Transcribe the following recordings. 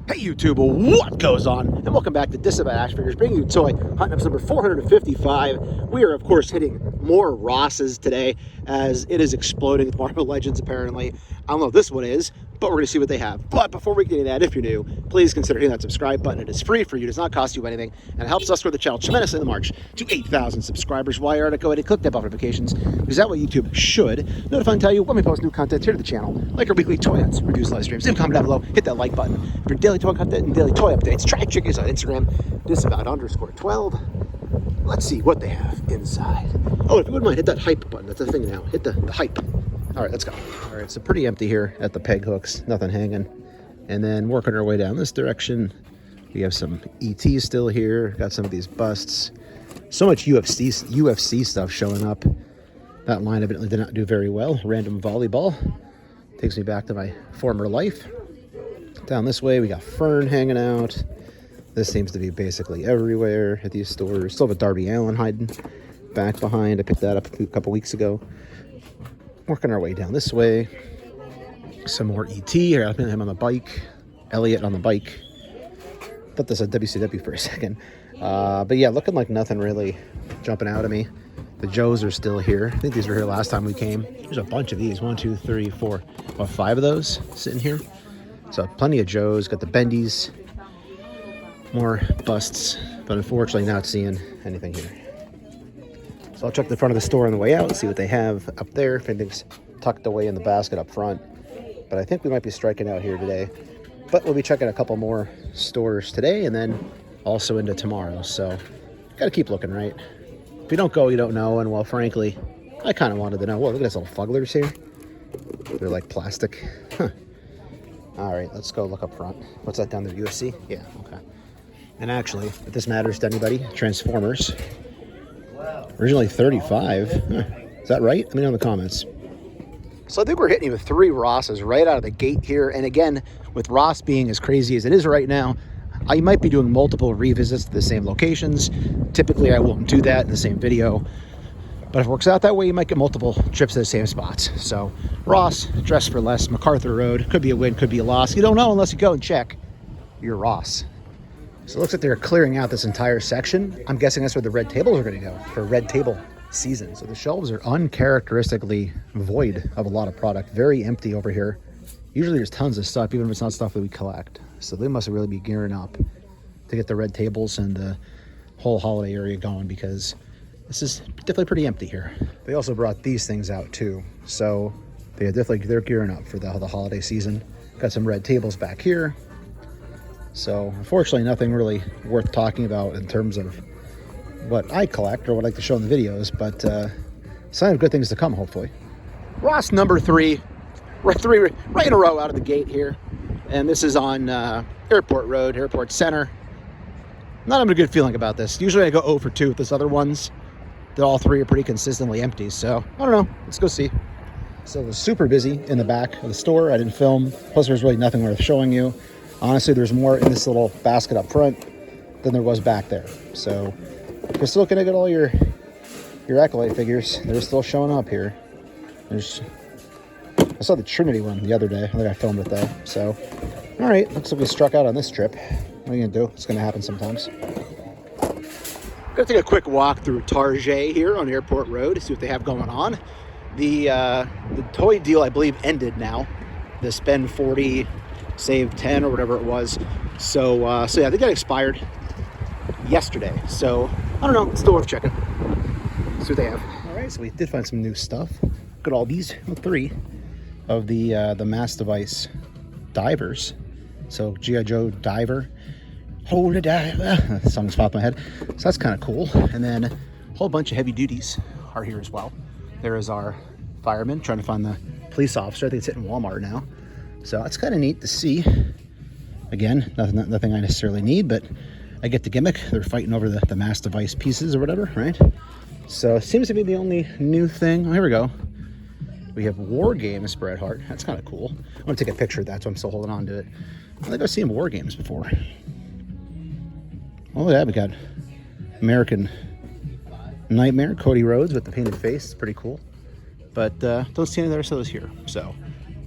Hey YouTube, what goes on? And welcome back to Disavowed Action Figures, bringing you toy hunt episode number 455. We are, of course, hitting more Rosses today as it is exploding with Marvel Legends, apparently. I don't know if this one is, but we're going to see what they have. But before we get into that, if you're new, please consider hitting that subscribe button. It is free for you, does not cost you anything, and it helps us grow the channel tremendously in the march to 8,000 subscribers. While you're at it, go ahead and click that bell notifications, because that way YouTube should notify and tell you when we post new content here to the channel, like our weekly toy hunts, reviews, live streams. Leave a comment down below, hit that like button. For daily toy content and daily toy updates, try and check us on Instagram, Disavowed_12. Let's see what they have inside. Oh, if you wouldn't mind, hit that hype button. That's the thing now. Hit the hype. All right, let's go. All right, so pretty empty here at the peg hooks. Nothing hanging. And then working our way down this direction, we have some ET still here. Got some of these busts. So much UFC stuff showing up. That line evidently did not do very well. Random volleyball. Takes me back to my former life. Down this way, we got Fern hanging out. This seems to be basically everywhere at these stores. Still have a Darby Allin hiding back behind. I picked that up a couple weeks ago. Working our way down this way. Some more ET. Here, I got him on the bike. Elliot on the bike. Thought this was WCW for a second. But yeah, looking like nothing really jumping out at me. The Joes are still here. I think these were here last time we came. There's a bunch of these. 1, 2, 3, 4, about 5 of those sitting here. So plenty of Joes. Got the Bendies. More busts. But unfortunately not seeing anything here. So I'll check the front of the store on the way out, see what they have up there, if anything's tucked away in the basket up front. But I think we might be striking out here today. But we'll be checking a couple more stores today and then also into tomorrow. So gotta keep looking, right? If you don't go, you don't know. And well, frankly, I kind of wanted to know. Whoa, look at these little fugglers here. They're like plastic. Huh. All right, let's go look up front. What's that down there, UFC? Yeah, okay. And actually, if this matters to anybody, Transformers. Originally 35. Huh. Is that right? Let me know in the comments. So I think we're hitting with 3 Rosses right out of the gate here. And again, with Ross being as crazy as it is right now, I might be doing multiple revisits to the same locations. Typically, I won't do that in the same video. But if it works out that way, you might get multiple trips to the same spots. So Ross, Dress for Less, MacArthur Road. Could be a win, could be a loss. You don't know unless you go and check your Ross. So it looks like they're clearing out this entire section. I'm guessing that's where the red tables are going to go for red table season. So the shelves are uncharacteristically void of a lot of product. Very empty over here. Usually there's tons of stuff, even if it's not stuff that we collect. So they must really be gearing up to get the red tables and the whole holiday area going, because this is definitely pretty empty here. They also brought these things out too. So they're gearing up for the holiday season. Got some red tables back here. So unfortunately, nothing really worth talking about in terms of what I collect or what I like to show in the videos, but sign of good things to come, hopefully. Ross number 3, right in a row out of the gate here. And this is on Airport Road, Airport Center. Not having a good feeling about this. Usually I go 0 for 2 with this other ones. All 3 are pretty consistently empty, so I don't know. Let's go see. So it was super busy in the back of the store. I didn't film. Plus, there's really nothing worth showing you. Honestly, there's more in this little basket up front than there was back there. So if you're still looking to get all your Acolyte figures, they're still showing up here. I saw the Trinity one the other day. I think I filmed it though. So, all right, looks like we struck out on this trip. What are you gonna do? It's gonna happen sometimes. Gonna take a quick walk through Target here on Airport Road to see what they have going on. The toy deal, I believe, ended now. The spend 40, save 10 or whatever it was. So yeah, I think that expired yesterday. So I don't know, it's still worth checking. See what they have. All right, so we did find some new stuff. Look at all these 3 of the Mass Device divers. So G.I. Joe diver, hold a diver. The song's popped in my head. So that's kind of cool. And then a whole bunch of heavy duties are here as well. There is our fireman trying to find the police officer. I think it's hitting Walmart now. So that's kind of neat to see. Again, nothing I necessarily need, but I get the gimmick. They're fighting over the Mass Device pieces or whatever, right? So it seems to be the only new thing. Oh, here we go. We have War Games Bret Hart. That's kind of cool. I want to take a picture of that, so I'm still holding on to it. I think I've seen War Games before. Oh, yeah, we got American Nightmare, Cody Rhodes with the painted face. It's pretty cool. But don't see any other shows here. So,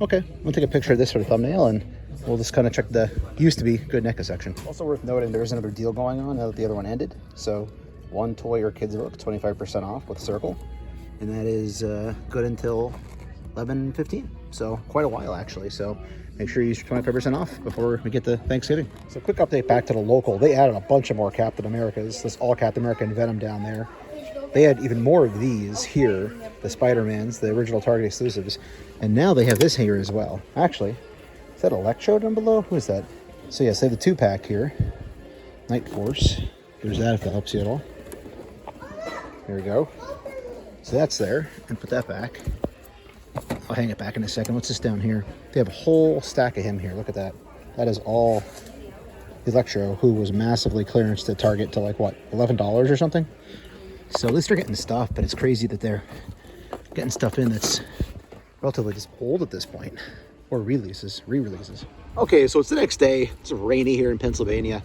okay, we'll take a picture of this for the thumbnail and we'll just kind of check the used to be good NECA section. Also worth noting, there is another deal going on now that the other one ended. So one toy or kids book, 25% off with Circle. And that is good until 11/15. So quite a while actually. So make sure you use your 25% off before we get to Thanksgiving. So quick update back to the local. They added a bunch of more Captain Americas. This all Captain America and Venom down there. They had even more of these here, the Spider-Mans, the original Target exclusives. And now they have this here as well. Actually, is that Electro down below? Who is that? So yes, they have the 2-pack here. Night Force. There's that if that helps you at all. There we go. So that's there. And put that back. I'll hang it back in a second. What's this down here? They have a whole stack of him here. Look at that. That is all Electro, who was massively clearance to Target to like, what, $11 or something? So at least they're getting stuff, but it's crazy that they're getting stuff in that's relatively just old at this point. Or re-releases. Okay, so it's the next day. It's rainy here in Pennsylvania.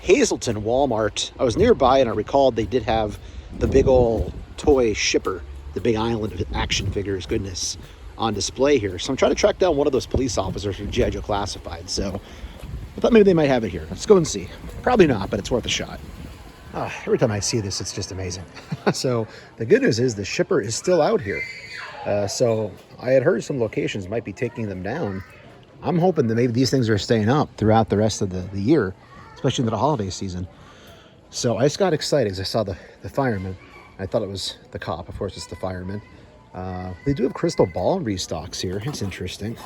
Hazleton Walmart. I was nearby and I recalled they did have the big old toy shipper, the big island of action figures, goodness, on display here. So I'm trying to track down one of those police officers from G.I. Joe Classified. So I thought maybe they might have it here. Let's go and see. Probably not, but it's worth a shot. Every time I see this, it's just amazing. So the good news is the shipper is still out here. So I had heard some locations might be taking them down. I'm hoping that maybe these things are staying up throughout the rest of the year, especially into the holiday season. So I just got excited because I saw the fireman. I thought it was the cop. Of course, it's the fireman. They do have Crystal Ball restocks here. It's interesting.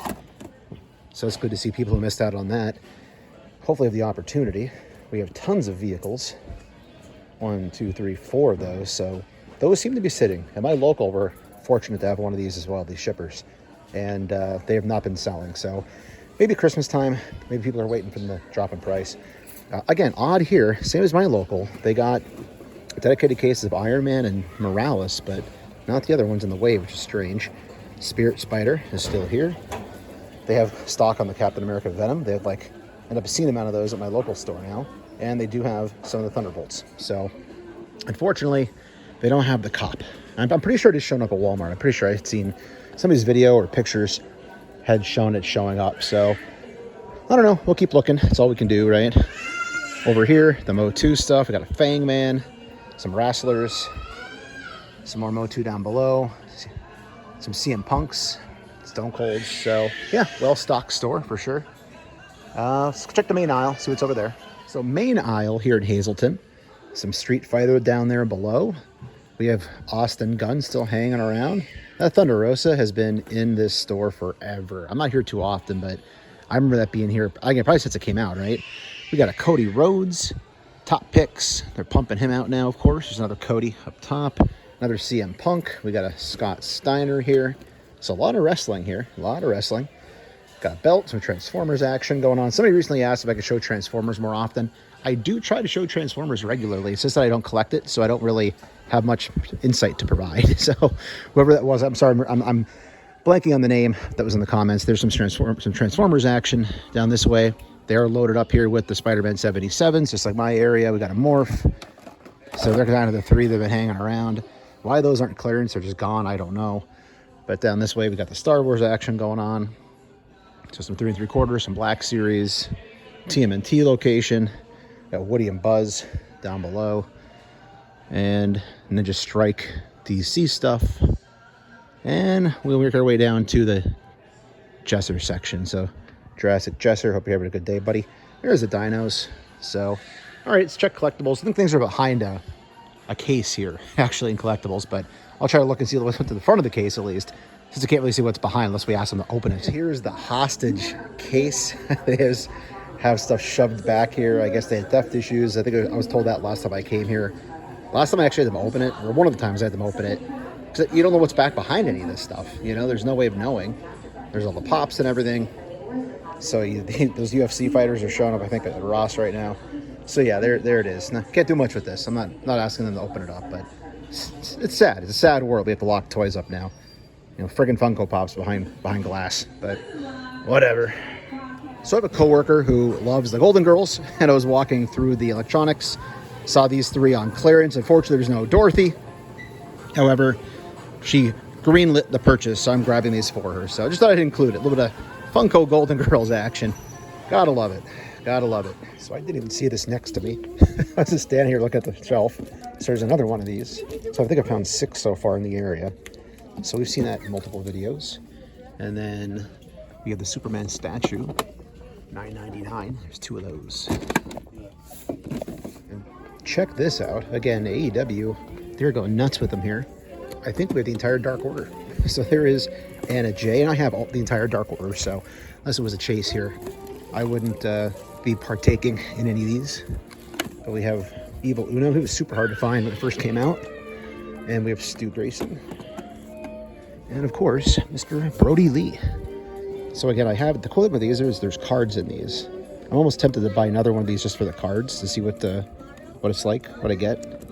So it's good to see people who missed out on that hopefully have the opportunity. We have tons of vehicles. 1, 2, 3, 4 of those. So those seem to be sitting. At my local, we're fortunate to have one of these as well, these shippers. And they have not been selling. So maybe Christmas time, maybe people are waiting for them to drop in price. Again, odd here, same as my local. They got dedicated cases of Iron Man and Morales, but not the other ones in the wave, which is strange. Spirit Spider is still here. They have stock on the Captain America Venom. They have like an obscene amount of those at my local store now. And they do have some of the Thunderbolts. So, unfortunately, they don't have the cop. I'm pretty sure it is showing up at Walmart. I'm pretty sure I've seen somebody's video or pictures had shown it showing up. So, I don't know. We'll keep looking. That's all we can do, right? Over here, the Motu stuff. We got a Fang Man, some Wrestlers, some more Motu down below, some CM Punks, Stone Colds. So, yeah, well-stocked store for sure. Let's check the main aisle, see what's over there. So main aisle here at Hazleton, some Street Fighter down there below. We have Austin Gunn still hanging around. That Thunder Rosa has been in this store forever. I'm not here too often, but I remember that being here, again, probably since it came out, right? We got a Cody Rhodes, top picks. They're pumping him out now, of course. There's another Cody up top, another CM Punk. We got a Scott Steiner here. So a lot of wrestling here, a lot of wrestling. Got a belt, some Transformers action going on. Somebody recently asked if I could show Transformers more often. I do try to show Transformers regularly. It's just that I don't collect it, so I don't really have much insight to provide. So whoever that was, I'm sorry, I'm blanking on the name that was in the comments. There's some Transformers action down this way. They're loaded up here with the Spider-Man 77s, just like my area. We got a Morph. So they're kind of the three that have been hanging around. Why those aren't clearance, they're just gone, I don't know. But down this way, we got the Star Wars action going on. So some 3 3/4, some Black Series, TMNT location. Got Woody and Buzz down below. And Ninja Strike DC stuff. And we'll work our way down to the Jesser section. So Jurassic Jesser, hope you're having a good day, buddy. There's the dinos. So, all right, let's check collectibles. I think things are behind a case here, actually, in collectibles. But I'll try to look and see what's to the front of the case, at least. Since I can't really see what's behind unless we ask them to open it. Here's the hostage case. They have stuff shoved back here. I guess they had theft issues. I think I was told that last time I came here. Last time I actually had them open it, or one of the times I had them open it. Because you don't know what's back behind any of this stuff. You know, there's no way of knowing. There's all the pops and everything. So those UFC fighters are showing up, I think, at Ross right now. So yeah, there it is. Now, can't do much with this. I'm not asking them to open it up, but it's sad. It's a sad world. We have to lock toys up now. You know, friggin' Funko Pops behind glass, but whatever. So I have a coworker who loves the Golden Girls, and I was walking through the electronics, saw these 3 on clearance. Unfortunately, there's no Dorothy. However, she greenlit the purchase, so I'm grabbing these for her. So I just thought I'd include it. A little bit of Funko Golden Girls action. Gotta love it. Gotta love it. So I didn't even see this next to me. I was just standing here looking at the shelf. So there's another one of these. So I think I found 6 so far in the area. So we've seen that in multiple videos. And then we have the Superman statue, $9.99. There's 2 of those. And check this out. Again, AEW, they're going nuts with them here. I think we have the entire Dark Order. So there is Anna Jay, and I have the entire Dark Order. So unless it was a chase here, I wouldn't be partaking in any of these. But we have Evil Uno, who was super hard to find when it first came out. And we have Stu Grayson. And of course, Mr. Brody Lee. So again, I have the cool thing with these is there's cards in these. I'm almost tempted to buy another one of these just for the cards to see what it's like, what I get.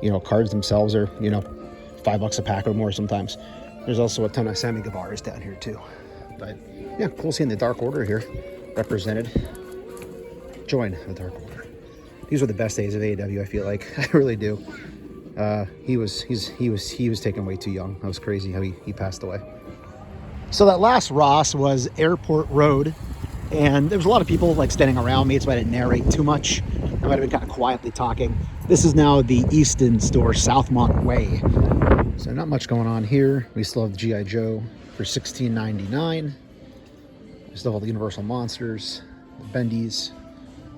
You know, cards themselves are, you know, $5 a pack or more sometimes. There's also a ton of Sammy Guevara's down here too. But yeah, cool seeing the Dark Order here represented. Join the Dark Order. These were the best days of AEW, I feel like. I really do. He was taken way too young. That was crazy how he passed away. So that last Ross was Airport Road, and there was a lot of people like standing around me, so I didn't narrate too much. I might have been kind of quietly talking. This is now the Easton store, Southmont Way. So not much going on here. We still have the G.I. Joe for $16.99. We still have all the Universal Monsters, the Bendies,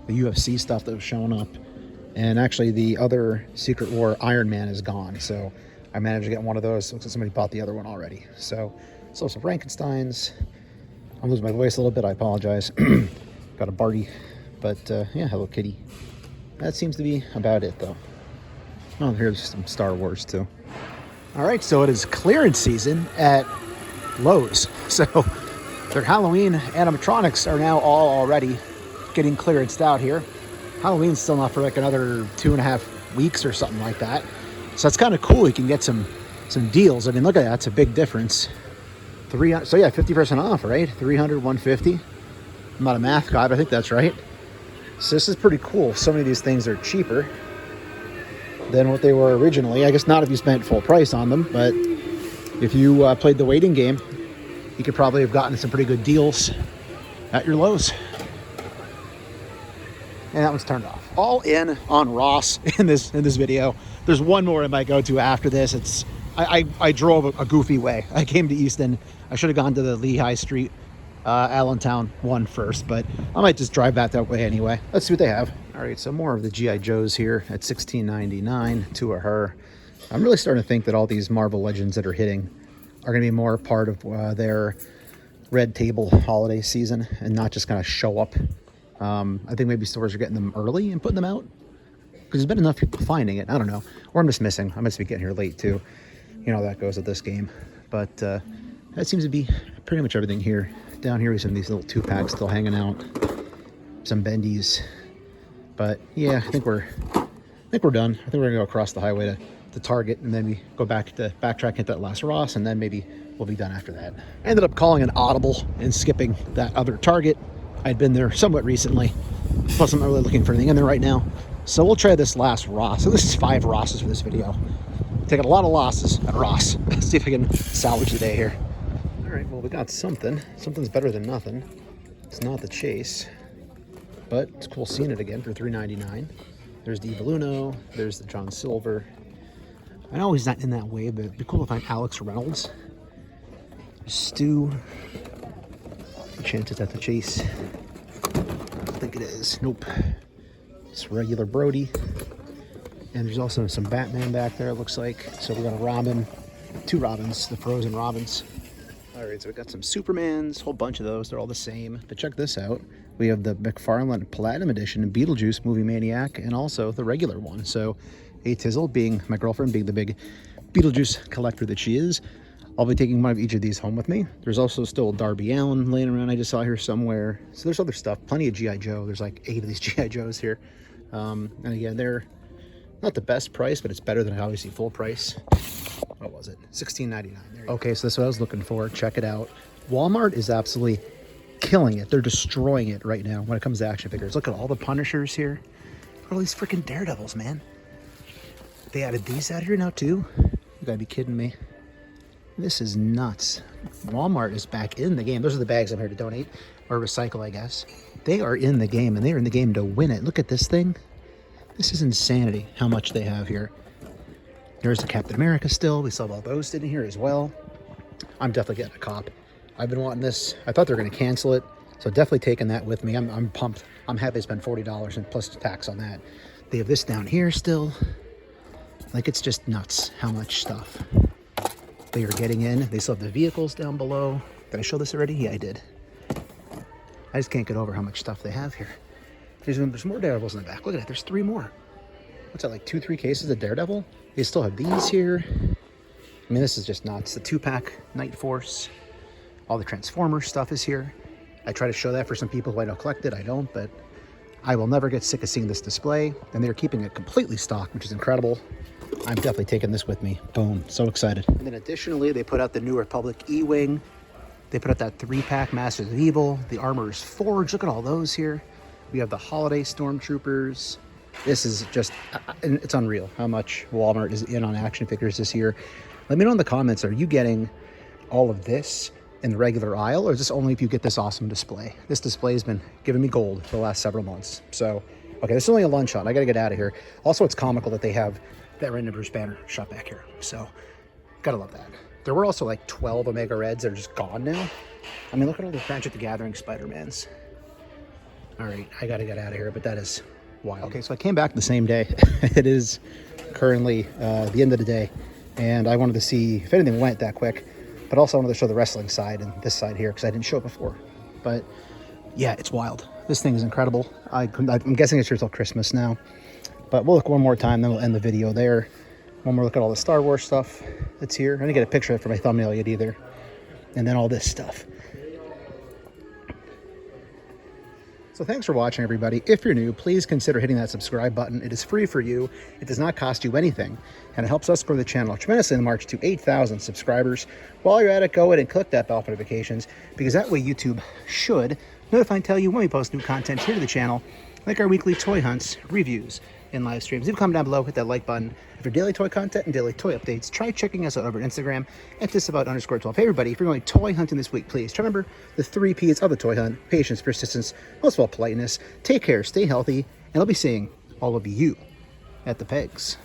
the UFC stuff that was showing up. And actually the other Secret War Iron Man is gone. So I managed to get one of those. Looks like somebody bought the other one already. So still some Frankensteins. I'm losing my voice a little bit. I apologize. Got a Barty. But yeah, Hello Kitty. That seems to be about it though. Oh, here's some Star Wars too. All right, so it is clearance season at Lowe's. So their Halloween animatronics are now all already getting clearanced out here. Halloween's still not for like another 2.5 weeks or something like that. So it's kind of cool. You can get some deals. I mean, look at that. It's a big difference. So yeah, 50% off, right? 300, 150. I'm not a math guy, but I think that's right. So this is pretty cool. So many of these things are cheaper than what they were originally. I guess not if you spent full price on them, but if you played the waiting game, you could probably have gotten some pretty good deals at your Lowe's. And that one's turned off. All in on Ross in this video. There's one more I might go to after this. I drove a goofy way. I came to Easton. I should have gone to the Lehigh Street, Allentown one first, but I might just drive back that way anyway. Let's see what they have. All right, so more of the G.I. Joes here at $16.99. 2 of her. I'm really starting to think that all these Marvel Legends that are hitting are going to be more part of their Red Table holiday season and not just kind of show up. I think maybe stores are getting them early and putting them out because there's been enough people finding it. I don't know. Or I'm just missing. I must be getting here late too. You know how that goes with this game. But that seems to be pretty much everything here. Down here we have these little 2-packs still hanging out. Some Bendies. But yeah, I think we're done. I think we're gonna go across the highway to Target and then we go backtrack, hit that last Ross, and then maybe we'll be done after that. I ended up calling an audible and skipping that other Target. I'd been there somewhat recently, plus I'm not really looking for anything in there right now. So we'll try this last Ross. So this is 5 Rosses for this video. Taking a lot of losses at Ross. Let's see if I can salvage the day here. All right, well, we got something. Something's better than nothing. It's not the chase, but it's cool seeing it again for $3.99. There's the Evil Uno. There's the John Silver. I know he's not in that wave, but it'd be cool to find Alex Reynolds. There's Stu. Chances at the chase. I don't think it is. Nope. It's regular Brody. And there's also some Batman back there, it looks like. So we got a Robin, 2 Robins, the Frozen Robins. All right, so we got some Supermans, a whole bunch of those. They're all the same. But check this out. We have the McFarlane Platinum Edition and Beetlejuice Movie Maniac, and also the regular one. So A Tizzle, being my girlfriend, being the big Beetlejuice collector that she is, I'll be taking one of each of these home with me. There's also still Darby Allin laying around I just saw here somewhere. So there's other stuff, plenty of G.I. Joe. There's like 8 of these G.I. Joes here. And again, they're not the best price, but it's better than obviously full price. What was it? $16.99. Okay, so that's what I was looking for. Check it out. Walmart is absolutely killing it. They're destroying it right now when it comes to action figures. Look at all the Punishers here. All these freaking Daredevils, man. They added these out here now too? You gotta be kidding me. This is nuts. Walmart is back in the game. Those are the bags I'm here to donate. or recycle, I guess. They are in the game, and they are in the game to win it. Look at this thing. This is insanity how much they have here. There's the Captain America still. We still have all those in here as well. I'm definitely getting a cop. I've been wanting this. I thought they were going to cancel it, so definitely taking that with me. I'm pumped. I'm happy to spend $40 and plus tax on that. They have this down here still. Like, it's just nuts how much stuff they are getting in. They still have the vehicles down below. Did I show this already? Yeah, I did. I just can't get over how much stuff they have here. There's more Daredevils in the back. Look at that. There's 3 more. What's that, like 2-3 cases of Daredevil? They still have these here. I mean, this is just nuts. The 2-pack Night Force. All the Transformers stuff is here. I try to show that for some people who I don't collect it. I don't, but I will never get sick of seeing this display. And they're keeping it completely stocked, which is incredible. I'm definitely taking this with me. Boom. So excited. And then additionally, they put out the New Republic E-Wing. They put out that 3-pack Masters of Evil. The Armorer's Forge. Look at all those here. We have the Holiday Stormtroopers. This is just, it's unreal how much Walmart is in on action figures this year. Let me know in the comments, are you getting all of this in the regular aisle, or is this only if you get this awesome display? This display has been giving me gold for the last several months. So, okay, this is only a lunch shot. I gotta get out of here. Also, it's comical that they have that Random Bruce banner shot back here. So, gotta love that. There were also like 12 Omega Reds that are just gone now. I mean, look at all the Magic the Gathering Spider-Mans. All right, I gotta get out of here, but that is wild. Okay, so I came back the same day. It is currently the end of the day, and I wanted to see if anything went that quick, but also I wanted to show the wrestling side and this side here because I didn't show it before. But yeah, it's wild. This thing is incredible. I'm guessing it's here till Christmas now, but we'll look one more time, then we'll end the video there. One more look at all the Star Wars stuff that's here. I didn't get a picture of it for my thumbnail yet either. And then all this stuff. So thanks for watching, everybody. If you're new, please consider hitting that subscribe button. It is free for you. It does not cost you anything, and it helps us grow the channel tremendously in the march to 8,000 subscribers. While you're at it, go ahead and click that bell for notifications, because that way YouTube should notify and tell you when we post new content here to the channel, like our weekly toy hunts, reviews, and live streams. Leave a comment down below, hit that like button. For daily toy content and daily toy updates, try checking us out over Instagram at Disavowed_12. Hey everybody, if you're going toy hunting this week, please try remember the 3 P's of the toy hunt: patience, persistence, most of all politeness. Take care, stay healthy, and I'll be seeing all of you at the pegs.